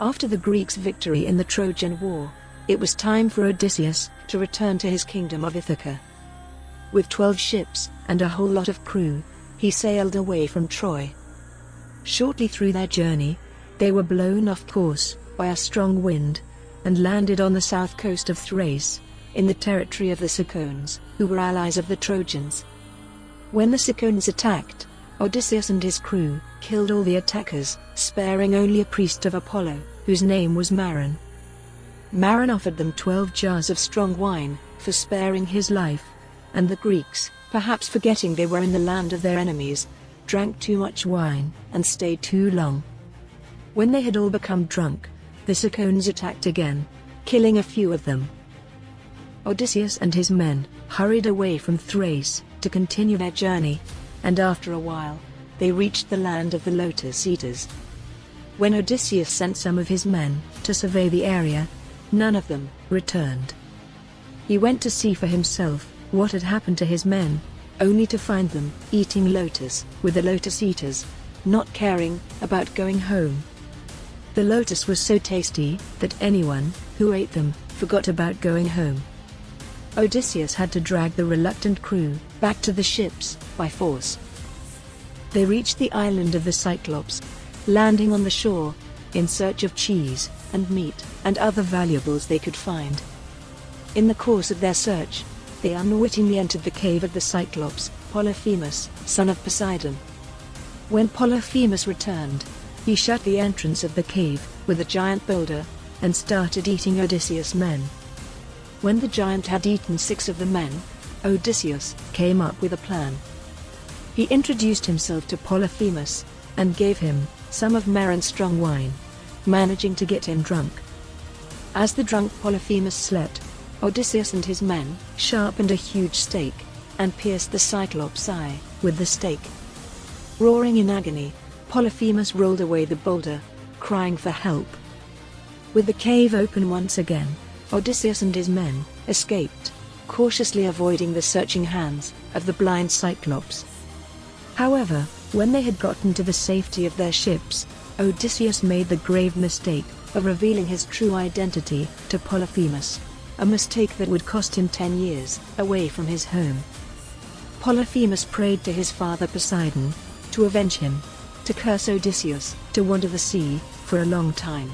After the Greeks' victory in the Trojan War, it was time for Odysseus to return to his kingdom of Ithaca. With 12 ships and a whole lot of crew, he sailed away from Troy. Shortly through their journey, they were blown off course by a strong wind, and landed on the south coast of Thrace, in the territory of the Cicones, who were allies of the Trojans. When the Cicones attacked, Odysseus and his crew killed all the attackers, sparing only a priest of Apollo, whose name was Maron. Maron offered them 12 jars of strong wine for sparing his life, and the Greeks, perhaps forgetting they were in the land of their enemies, drank too much wine and stayed too long. When they had all become drunk, the Cicones attacked again, killing a few of them. Odysseus and his men hurried away from Thrace to continue their journey, and after a while, they reached the land of the Lotus Eaters. When Odysseus sent some of his men to survey the area, none of them returned. He went to see for himself what had happened to his men, only to find them eating lotus with the Lotus Eaters, not caring about going home. The lotus was so tasty that anyone who ate them forgot about going home. Odysseus had to drag the reluctant crew back to the ships by force. They reached the island of the Cyclops, landing on the shore in search of cheese and meat and other valuables they could find. In the course of their search, they unwittingly entered the cave of the Cyclops, Polyphemus, son of Poseidon. When Polyphemus returned, he shut the entrance of the cave with a giant boulder and started eating Odysseus' men. When the giant had eaten 6 of the men, Odysseus came up with a plan. He introduced himself to Polyphemus and gave him some of Maron's strong wine, managing to get him drunk. As the drunk Polyphemus slept, Odysseus and his men sharpened a huge stake and pierced the Cyclops' eye with the stake. Roaring in agony, Polyphemus rolled away the boulder, crying for help. With the cave open once again, Odysseus and his men escaped, cautiously avoiding the searching hands of the blind Cyclops. However, when they had gotten to the safety of their ships, Odysseus made the grave mistake of revealing his true identity to Polyphemus, a mistake that would cost him 10 years away from his home. Polyphemus prayed to his father Poseidon to avenge him, to curse Odysseus to wander the sea for a long time.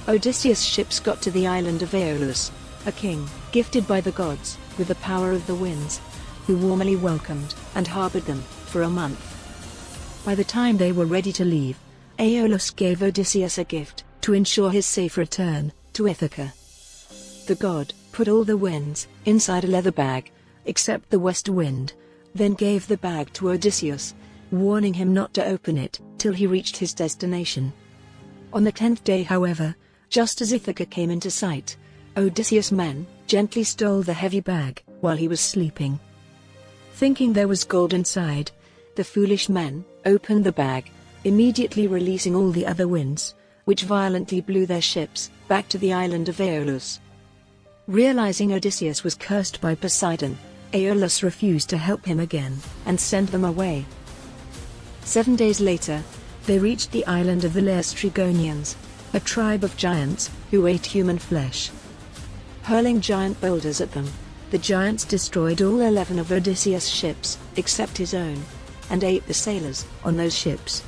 Odysseus' ships got to the island of Aeolus, a king gifted by the gods with the power of the winds, who warmly welcomed and harbored them for a month. By the time they were ready to leave, Aeolus gave Odysseus a gift to ensure his safe return to Ithaca. The god put all the winds inside a leather bag, except the west wind, then gave the bag to Odysseus, warning him not to open it till he reached his destination. On the 10th day, however, just as Ithaca came into sight, Odysseus' men gently stole the heavy bag while he was sleeping. Thinking there was gold inside, the foolish men opened the bag, immediately releasing all the other winds, which violently blew their ships back to the island of Aeolus. Realizing Odysseus was cursed by Poseidon, Aeolus refused to help him again and sent them away. 7 days later, they reached the island of the Laestrygonians, a tribe of giants who ate human flesh. Hurling giant boulders at them, the giants destroyed all 11 of Odysseus' ships, except his own, and ate the sailors on those ships.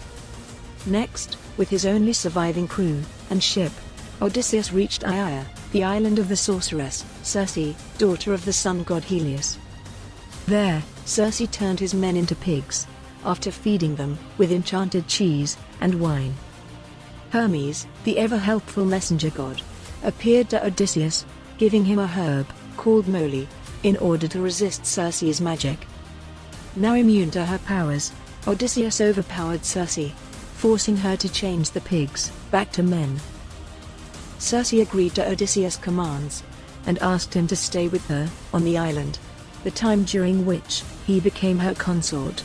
Next, with his only surviving crew and ship, Odysseus reached Aeaea, the island of the sorceress, Circe, daughter of the sun god Helios. There, Circe turned his men into pigs, after feeding them with enchanted cheese and wine. Hermes, the ever-helpful messenger god, appeared to Odysseus, giving him a herb called moly, in order to resist Circe's magic. Now immune to her powers, Odysseus overpowered Circe, forcing her to change the pigs back to men. Circe agreed to Odysseus' commands, and asked him to stay with her on the island, the time during which he became her consort.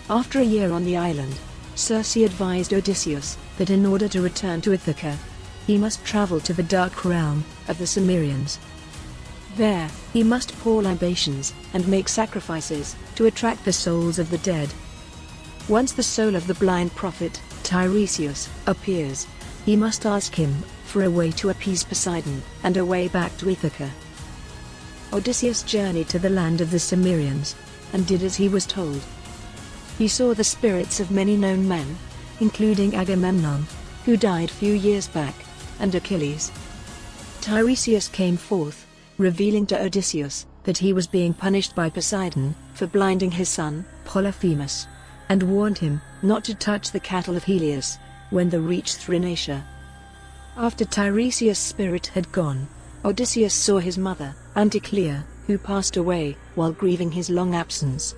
After a year on the island, Circe advised Odysseus that in order to return to Ithaca, he must travel to the dark realm of the Cimmerians. There, he must pour libations and make sacrifices to attract the souls of the dead. Once the soul of the blind prophet, Tiresias, appears, he must ask him for a way to appease Poseidon and a way back to Ithaca. Odysseus journeyed to the land of the Cimmerians, and did as he was told. He saw the spirits of many known men, including Agamemnon, who died few years back, and Achilles. Tiresias came forth, revealing to Odysseus that he was being punished by Poseidon for blinding his son, Polyphemus, and warned him not to touch the cattle of Helios when they reached Thrinacia. After Tiresias' spirit had gone, Odysseus saw his mother, Anticlea, who passed away while grieving his long absence.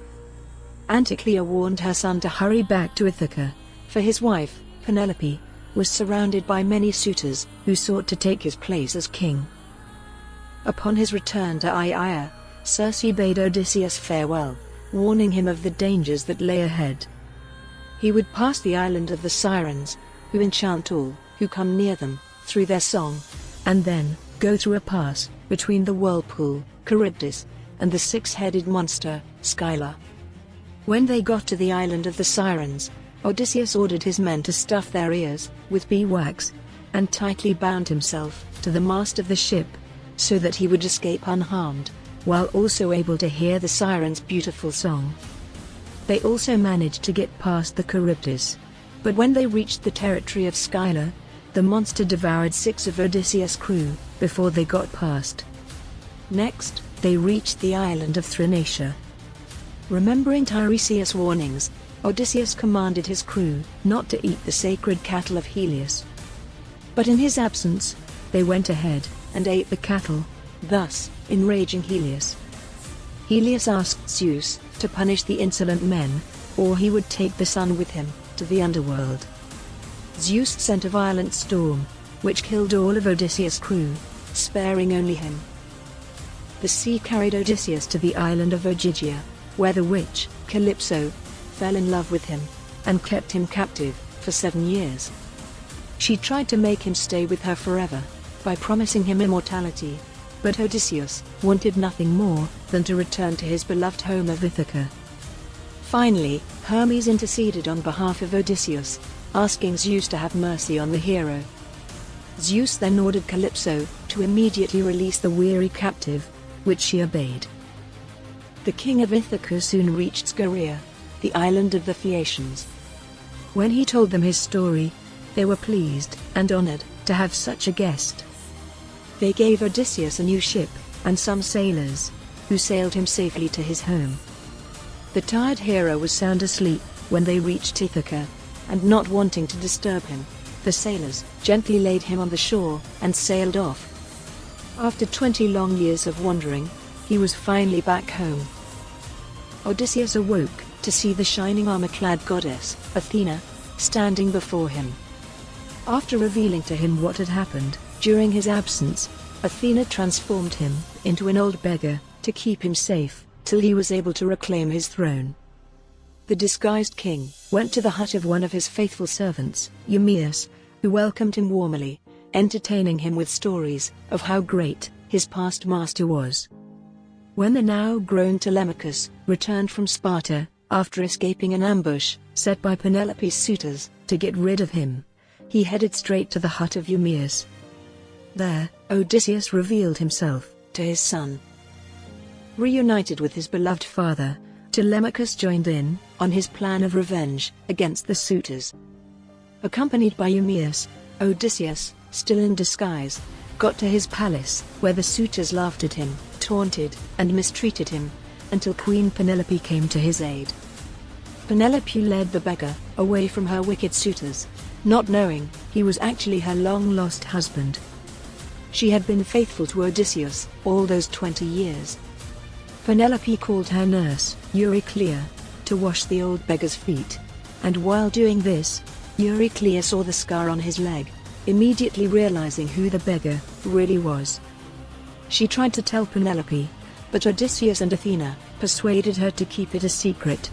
Anticlea warned her son to hurry back to Ithaca, for his wife, Penelope, was surrounded by many suitors who sought to take his place as king. Upon his return to Aeaea, Circe bade Odysseus farewell, warning him of the dangers that lay ahead. He would pass the island of the Sirens, who enchant all who come near them through their song, and then go through a pass between the whirlpool, Charybdis, and the six-headed monster, Scylla. When they got to the island of the Sirens, Odysseus ordered his men to stuff their ears with beeswax, and tightly bound himself to the mast of the ship, so that he would escape unharmed, while also able to hear the Sirens' beautiful song. They also managed to get past the Charybdis, but when they reached the territory of Scylla, the monster devoured 6 of Odysseus' crew before they got past. Next, they reached the island of Thrinacia. Remembering Tiresias' warnings, Odysseus commanded his crew not to eat the sacred cattle of Helios. But in his absence, they went ahead and ate the cattle, thus enraging Helios. Helios asked Zeus to punish the insolent men, or he would take the sun with him to the underworld. Zeus sent a violent storm, which killed all of Odysseus' crew, sparing only him. The sea carried Odysseus to the island of Ogygia, where the witch, Calypso, fell in love with him, and kept him captive for 7 years. She tried to make him stay with her forever, by promising him immortality, but Odysseus wanted nothing more than to return to his beloved home of Ithaca. Finally, Hermes interceded on behalf of Odysseus, asking Zeus to have mercy on the hero. Zeus then ordered Calypso to immediately release the weary captive, which she obeyed. The king of Ithaca soon reached Cimmeria, the island of the Phaeacians. When he told them his story, they were pleased and honored to have such a guest. They gave Odysseus a new ship and some sailors, who sailed him safely to his home. The tired hero was sound asleep when they reached Ithaca, and not wanting to disturb him, the sailors gently laid him on the shore and sailed off. After 20 long years of wandering, he was finally back home. Odysseus awoke to see the shining armor-clad goddess, Athena, standing before him. After revealing to him what had happened during his absence, Athena transformed him into an old beggar to keep him safe till he was able to reclaim his throne. The disguised king went to the hut of one of his faithful servants, Eumaeus, who welcomed him warmly, entertaining him with stories of how great his past master was. When the now-grown Telemachus returned from Sparta, after escaping an ambush set by Penelope's suitors to get rid of him, he headed straight to the hut of Eumaeus. There, Odysseus revealed himself to his son. Reunited with his beloved father, Telemachus joined in on his plan of revenge against the suitors. Accompanied by Eumaeus, Odysseus, still in disguise, got to his palace, where the suitors laughed at him, taunted, and mistreated him, until Queen Penelope came to his aid. Penelope led the beggar away from her wicked suitors, not knowing he was actually her long-lost husband. She had been faithful to Odysseus all those 20 years. Penelope called her nurse, Euryclea, to wash the old beggar's feet, and while doing this, Euryclea saw the scar on his leg, immediately realizing who the beggar really was. She tried to tell Penelope, but Odysseus and Athena persuaded her to keep it a secret.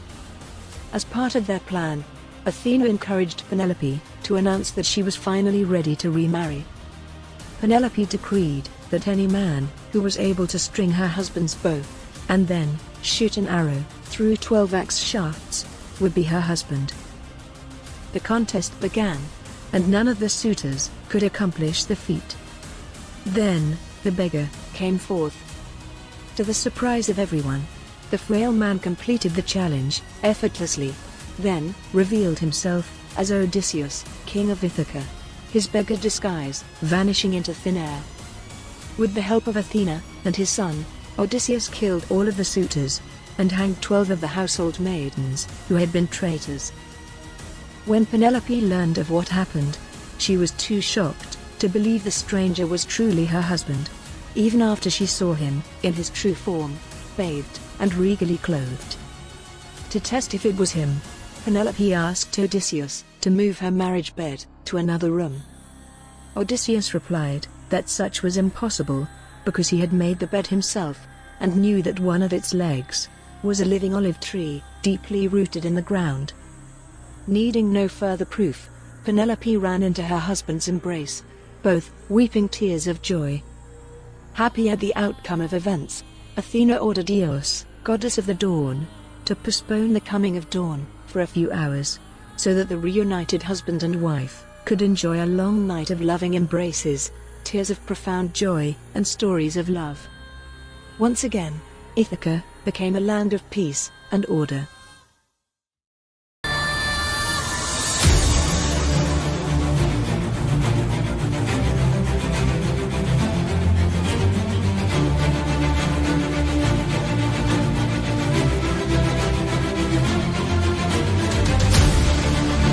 As part of their plan, Athena encouraged Penelope to announce that she was finally ready to remarry. Penelope decreed that any man who was able to string her husband's bow and then shoot an arrow through 12 axe shafts would be her husband. The contest began, and none of the suitors could accomplish the feat. Then, the beggar came forth. To the surprise of everyone, the frail man completed the challenge effortlessly, then revealed himself as Odysseus, king of Ithaca, his beggar disguise vanishing into thin air. With the help of Athena and his son, Odysseus killed all of the suitors, and hanged 12 of the household maidens who had been traitors. When Penelope learned of what happened, she was too shocked to believe the stranger was truly her husband, even after she saw him in his true form, bathed and regally clothed. To test if it was him, Penelope asked Odysseus to move her marriage bed to another room. Odysseus replied that such was impossible, because he had made the bed himself, and knew that one of its legs was a living olive tree, deeply rooted in the ground. Needing no further proof, Penelope ran into her husband's embrace, both weeping tears of joy. Happy at the outcome of events, Athena ordered Eos, goddess of the dawn, to postpone the coming of dawn for a few hours, so that the reunited husband and wife could enjoy a long night of loving embraces, tears of profound joy, and stories of love. Once again, Ithaca became a land of peace and order.